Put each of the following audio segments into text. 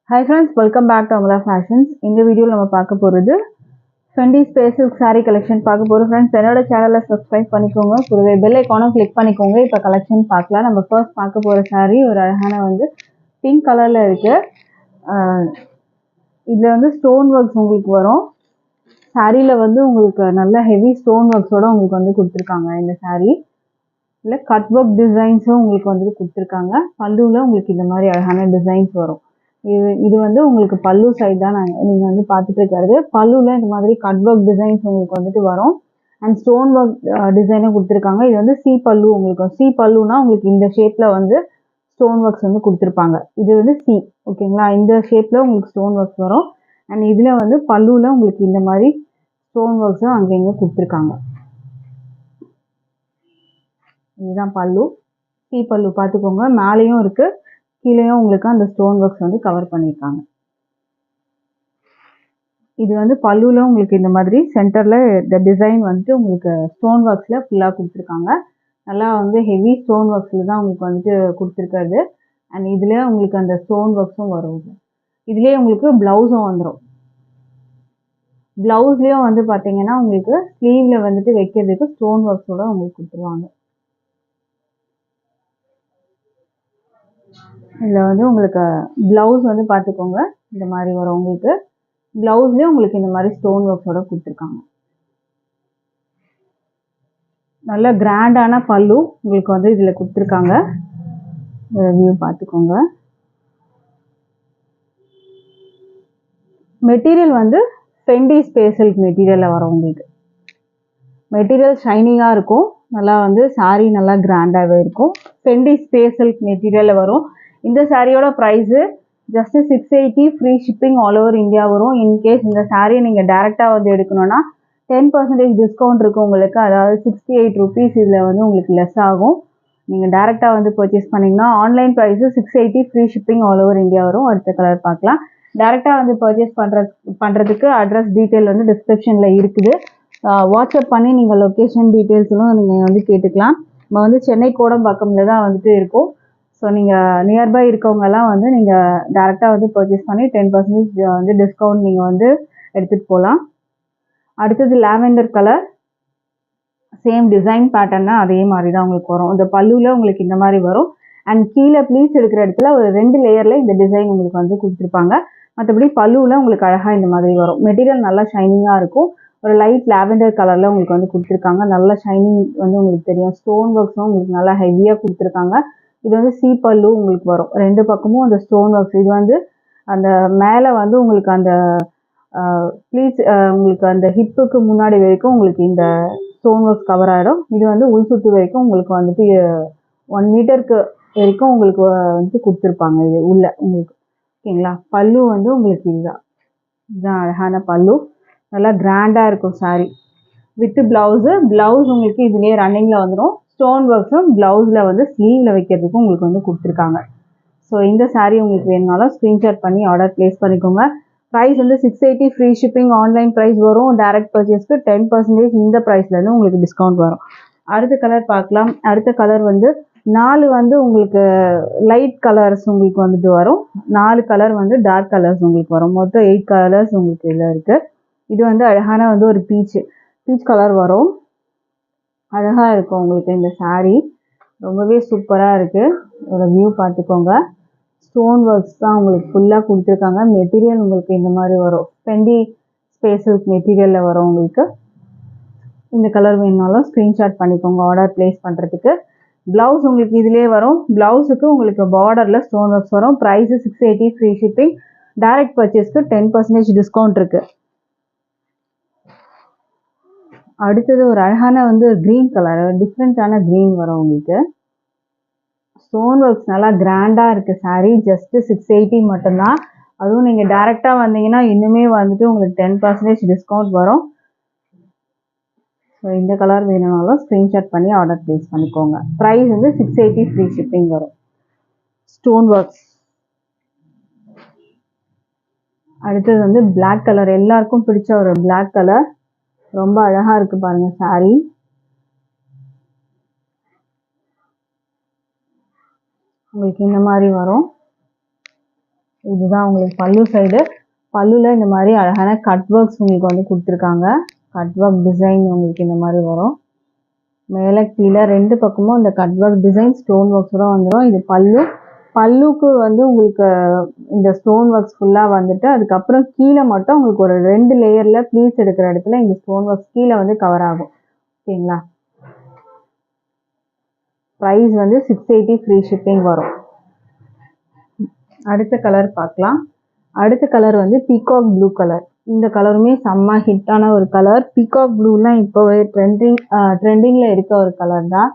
Hi friends, welcome back to Amala Fashions. இந்த வீடியோல நம்ம பார்க்க போறது Fendi Space Silk saree collection பார்க்க போறோம் friends. என்னோட சேனலை subscribe பண்ணிக்கோங்க. கூடவே bell icon click பண்ணிக்கோங்க. இப்போ collection பார்க்கலாம். நம்ம first பார்க்க போற saree ஒரு அழகான வந்து pink கலர்ல இருக்கு. இதுல வந்து stone works உங்களுக்கு வரும். சாரியில வந்து உங்களுக்கு நல்ல heavy stone works ஓட உங்களுக்கு வந்து கொடுத்திருக்காங்க இந்த saree. இல்ல கட் ஒர்க் டிசைன்ஸும் உங்களுக்கு வந்து கொடுத்திருக்காங்க. பல்லுல உங்களுக்கு இந்த மாதிரி அழகான டிசைன்ஸ் வரும். இது வந்து உங்களுக்கு பல்லு சைடு தான் நீங்க வந்து பார்த்துட்டு இருக்கிறது. பல்லுல இந்த மாதிரி கட் ஒர்க் டிசைன்ஸ் உங்களுக்கு வந்துட்டு வரும். அண்ட் ஸ்டோன் ஒர்க் டிசைனும் கொடுத்துருக்காங்க. இது வந்து சி பல்லு உங்களுக்கு. சி பல்லுனா உங்களுக்கு இந்த ஷேப்ல வந்து ஸ்டோன் ஒர்க்ஸ் வந்து கொடுத்துருப்பாங்க. இது வந்து சி ஓகேங்களா. இந்த ஷேப்ல உங்களுக்கு ஸ்டோன் ஒர்க்ஸ் வரும். அண்ட் இதுல வந்து பல்லுல உங்களுக்கு இந்த மாதிரி ஸ்டோன் ஒர்க்ஸும் அங்கங்க கொடுத்துருக்காங்க. இதுதான் பல்லு. சி பல்லு பார்த்துக்கோங்க. மேலேயும் இருக்கு, கீழேயும் உங்களுக்கு அந்த ஸ்டோன் ஒர்க்ஸ் வந்து கவர் பண்ணியிருக்காங்க. இது வந்து பல்லுல உங்களுக்கு இந்த மாதிரி சென்டர்ல இந்த டிசைன் வந்துட்டு உங்களுக்கு ஸ்டோன் ஒர்க்ஸ்ல ஃபுல்லா கொடுத்துருக்காங்க. நல்லா வந்து ஹெவி ஸ்டோன் ஒர்க்ஸ்ல தான் உங்களுக்கு வந்துட்டு கொடுத்துருக்காது. அண்ட் இதுல உங்களுக்கு அந்த ஸ்டோன் ஒர்க்ஸும் வரும். இதுலயே உங்களுக்கு பிளவுஸும் வந்துடும். பிளவுஸ்லயும் வந்து பாத்தீங்கன்னா உங்களுக்கு ஸ்லீவ்ல வந்துட்டு வைக்கிறதுக்கு ஸ்டோன் ஒர்க்ஸோட உங்களுக்கு கொடுத்துருவாங்க. இதில் வந்து உங்களுக்கு ப்ளவுஸ் வந்து பார்த்துக்கோங்க. இந்த மாதிரி வரும் உங்களுக்கு. ப்ளவுஸ்லேயும் உங்களுக்கு இந்த மாதிரி ஸ்டோன் ஒர்க்ஸோட கொடுத்துருக்காங்க. நல்ல கிராண்டான பல்லு உங்களுக்கு வந்து இதில் கொடுத்துருக்காங்க. வியூ பார்த்துக்கோங்க. மெட்டீரியல் வந்து ஃபெண்டி ஸ்பேஸ் சில்க் மெட்டீரியலில் வரும் உங்களுக்கு. மெட்டீரியல் ஷைனிங்காக இருக்கும். நல்லா வந்து சாரீ நல்லா கிராண்டாகவே இருக்கும். ஃபெண்டி ஸ்பேஸ் சில்க் மெட்டீரியலில் வரும். இந்த சாரியோட price just 680 free shipping all over India வரும். இன்கேஸ் இந்த சாரியை நீங்கள் டேரெக்டாக வந்து எடுக்கணும்னா 10% டிஸ்கவுண்ட் இருக்குது உங்களுக்கு. அதாவது 68 ருபீஸ் இதில் வந்து உங்களுக்கு லெஸ் ஆகும். நீங்கள் டேரெக்டாக வந்து பர்ச்சேஸ் பண்ணிங்கன்னா online price 680 free shipping all over India வரும். அடுத்த கலர் பார்க்கலாம். டேரெக்டாக வந்து பர்ச்சேஸ் பண்ணுறதுக்கு அட்ரஸ் டீட்டெயில் வந்து டிஸ்கிரிப்ஷனில் இருக்குது. வாட்ஸ்அப் பண்ணி நீங்கள் லொக்கேஷன் டீட்டெயில்ஸ்லாம் நீங்கள் வந்து கேட்டுக்கலாம். நம்ம வந்து சென்னை கோடம்பாக்கம்ல தான் வந்துட்டு இருக்கோம். ஸோ நீங்கள் நியர்பை இருக்கவங்கெல்லாம் வந்து நீங்கள் டேரெக்டாக வந்து பர்ச்சேஸ் பண்ணி 10% வந்து டிஸ்கவுண்ட் நீங்கள் வந்து எடுத்துகிட்டு போகலாம். அடுத்தது லாவெண்டர் கலர். சேம் டிசைன் பேட்டர்னா அதே மாதிரி தான் உங்களுக்கு வரும். இந்த பல்லுவில் உங்களுக்கு இந்த மாதிரி வரும். அண்ட் கீழே ப்ளீட்ஸ் எடுக்கிற இடத்துல ஒரு 2 லேயரில் இந்த டிசைன் உங்களுக்கு வந்து கொடுத்துருப்பாங்க. மற்றபடி பல்லுவில் உங்களுக்கு அழகாக இந்த மாதிரி வரும். மெட்டீரியல் நல்லா ஷைனிங்காக இருக்கும். ஒரு லைட் லாவெண்டர் கலரில் உங்களுக்கு வந்து கொடுத்துருக்காங்க. நல்லா ஷைனிங் வந்து உங்களுக்கு தெரியும். ஸ்டோன் ஒர்க்ஸும் உங்களுக்கு நல்லா ஹெவியாக கொடுத்துருக்காங்க. இது வந்து சி பல்லு உங்களுக்கு வரும். 2 பக்கமும் அந்த ஸ்டோன் ஒர்க்ஸ். இது வந்து அந்த மேலே வந்து உங்களுக்கு அந்த ப்ளீட்ஸ் உங்களுக்கு அந்த ஹிப்புக்கு முன்னாடி வரைக்கும் உங்களுக்கு இந்த ஸ்டோன் ஒர்க்ஸ் கவர் ஆகிடும். இது வந்து உள் சுற்று வரைக்கும் உங்களுக்கு வந்துட்டு 1 மீட்டருக்கு வரைக்கும் உங்களுக்கு வந்து கொடுத்துருப்பாங்க. இது உள்ள உங்களுக்கு ஓகேங்களா. பல்லு வந்து உங்களுக்கு இதுதான் அழகான பல்லு. நல்லா கிராண்டாக இருக்கும் சாரி. வித் ப்ளவுஸ் உங்களுக்கு இதுலேயே ரன்னிங்கில் வந்துடும். ஸ்டோன் ஒர்க்ஸும் ப்ளவுஸில் வந்து ஸ்லீவில் வைக்கிறதுக்கும் உங்களுக்கு வந்து கொடுத்துருக்காங்க. ஸோ இந்த சாரீ உங்களுக்கு வேணுனாலும் ஸ்க்ரீன்ஷாட் பண்ணி ஆர்டர் ப்ளேஸ் பண்ணிக்கோங்க. ப்ரைஸ் வந்து 680 ஃப்ரீ ஷிப்பிங் ஆன்லைன் ப்ரைஸ் வரும். டேரக்ட் பர்ச்சேஸ்க்கு 10% இந்த ப்ரைஸ்லேருந்து உங்களுக்கு டிஸ்கவுண்ட் வரும். அடுத்த கலர் பார்க்கலாம். அடுத்த கலர் வந்து 4 வந்து உங்களுக்கு லைட் கலர்ஸ் உங்களுக்கு வந்துட்டு வரும். 4 கலர் வந்து டார்க் கலர்ஸ் உங்களுக்கு வரும். மொத்தம் 8 கலர்ஸ் உங்களுக்கு இதில் இருக்குது. இது வந்து அழகான வந்து ஒரு பீச் கலர் வரும். அழகாக இருக்கும் உங்களுக்கு இந்த சாரீ. ரொம்பவே சூப்பராக இருக்குது. ஒரு வியூ பார்த்துக்கோங்க. ஸ்டோன் ஒர்க்ஸ் தான் உங்களுக்கு ஃபுல்லாக கொடுத்துருக்காங்க. மெட்டீரியல் உங்களுக்கு இந்த மாதிரி வரும். ஃபெண்டி ஸ்பேஸ் சில்க் மெட்டீரியலில் வரும் உங்களுக்கு. இந்த கலர் வேணுனாலும் ஸ்க்ரீன்ஷாட் பண்ணிக்கோங்க ஆர்டர் ப்ளேஸ் பண்ணுறதுக்கு. ப்ளவுஸ் உங்களுக்கு இதிலே வரும். ப்ளவுஸுக்கு உங்களுக்கு பார்டரில் ஸ்டோன் ஒர்க்ஸ் வரும். Price 680 free shipping. டைரக்ட் பர்ச்சேஸ்க்கு 10% டிஸ்கவுண்ட் இருக்குது. அடுத்தது ஒரு அழகான வந்து க்ரீன் கலர், டிஃப்ரெண்ட்டான க்ரீன் வரும் உங்களுக்கு. ஸ்டோன் ஒர்க்ஸ் நல்லா கிராண்டாக இருக்குது சாரீ. ஜஸ்ட்டு 680 மட்டும்தான். அதுவும் நீங்கள் டேரெக்டாக வந்தீங்கன்னா இன்னுமே வந்துட்டு உங்களுக்கு 10% டிஸ்கவுண்ட் வரும். ஸோ இந்த கலர் வேணும்னாலும் ஸ்க்ரீன்ஷாட் பண்ணி ஆர்டர் ப்ளேஸ் பண்ணிக்கோங்க. ப்ரைஸ் வந்து 680 ஃப்ரீ ஷிப்பிங் வரும். Stone works. அடுத்தது வந்து பிளாக் கலர். எல்லாருக்கும் பிடிச்ச ஒரு பிளாக் கலர். ரொம்ப அழகாக இருக்குது பாருங்கள் சாரீ. உங்களுக்கு இந்த மாதிரி வரும். இதுதான் உங்களுக்கு பல்லு சைடு. பல்லுல இந்த மாதிரி அழகான கட் ஒர்க்ஸ் உங்களுக்கு வந்து கொடுத்துருக்காங்க. கட் ஒர்க் டிசைன் உங்களுக்கு இந்த மாதிரி வரும். மேலே கீழே 2 பக்கமும் இந்த கட் ஒர்க் டிசைன் ஸ்டோன் ஒர்க்ஸோட வந்துடும். இது பல்லு. பல்லுக்கு வந்து உங்களுக்கு இந்த ஸ்டோன் ஒர்க்ஸ் ஃபுல்லாக வந்துட்டு அதுக்கப்புறம் கீழே மட்டும் உங்களுக்கு ஒரு 2 லேயரில் ப்ளீட்ஸ் எடுக்கிற இடத்துல இந்த ஸ்டோன் ஒர்க்ஸ் கீழே வந்து கவர் ஆகும். ஓகேங்களா? ப்ரைஸ் வந்து 680 ஃப்ரீ ஷிப்பிங் வரும். அடுத்த கலர் பார்க்கலாம். அடுத்த கலர் வந்து பீகாக் ப்ளூ கலர். இந்த கலருமே செம்ம ஹிட்டான ஒரு கலர். பீகாக் ப்ளூலாம் இப்போவே ட்ரெண்டிங்கில் இருக்க ஒரு கலர் தான்.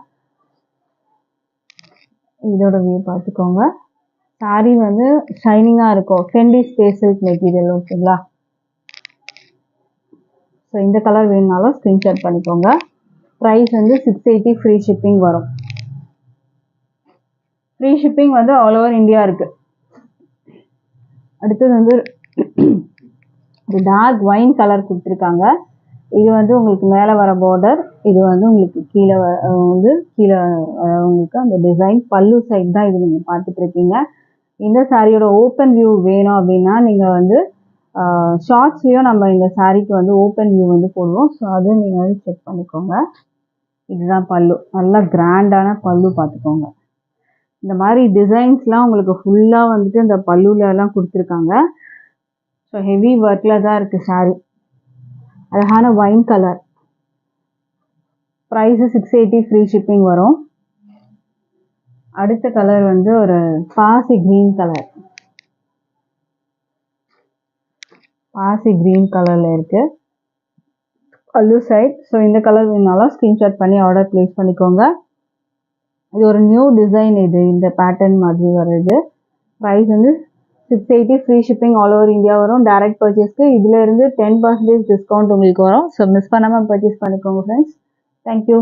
இதோட வியூ பார்த்துக்கோங்க. சாரீ வந்து ஷைனிங்காக இருக்கும். Fendi space silk material. ஓகேங்களா? ஸோ இந்த கலர் வேணுனாலும் ஸ்க்ரீன்ஷாட் பண்ணிக்கோங்க. ப்ரைஸ் வந்து 680 ஃப்ரீ ஷிப்பிங் வரும். ஃப்ரீ ஷிப்பிங் வந்து ஆல் ஓவர் இந்தியா இருக்குது. அடுத்தது வந்து ஒரு டார்க் ஒயின் கலர் கொடுத்துருக்காங்க. இது வந்து உங்களுக்கு மேலே வர பார்டர், இது வந்து உங்களுக்கு கீழே உங்களுக்கு அந்த டிசைன் பல்லு சைட் தான் இது நீங்கள் பார்த்துட்டு இருக்கீங்க. இந்த சாரியோட ஓப்பன் வியூ வேணும் அப்படின்னா நீங்கள் வந்து ஷார்ட்ஸ்லேயும் நம்ம இந்த சாரிக்கு வந்து ஓப்பன் வியூ வந்து போடுவோம். ஸோ அது நீங்கள் வந்து செக் பண்ணிக்கோங்க. இதுதான் பல்லு. நல்லா கிராண்டான பல்லு பார்த்துக்கோங்க. இந்த மாதிரி டிசைன்ஸ்லாம் உங்களுக்கு ஃபுல்லாக வந்துட்டு இந்த பல்லுலலாம் கொடுத்துருக்காங்க. ஸோ ஹெவி ஒர்க்கில் தான் இருக்குது சாரி. அழகான wine colour. Price 680 free shipping வரும். அடுத்த கலர் வந்து ஒரு பாசி க்ரீன் கலர். பாசி க்ரீன் கலரில் இருக்குது பல்லு சைட். ஸோ இந்த கலர் வேணாலும் ஸ்க்ரீன்ஷாட் பண்ணி ஆர்டர் ப்ளேஸ் பண்ணிக்கோங்க. இது ஒரு நியூ டிசைன். இந்த பேட்டர்ன் மாதிரி வருது. ப்ரைஸ் வந்து 680 free shipping all over India வரும். டைரக்ட் பர்ச்சேஸ்க்கு இதில் இருந்து 10% டிஸ்கவுண்ட் உங்களுக்கு வரும். ஸோ மிஸ் பண்ணாமல் பர்ச்சேஸ் பண்ணிக்கோங்க ஃப்ரெண்ட்ஸ். தேங்க்யூ.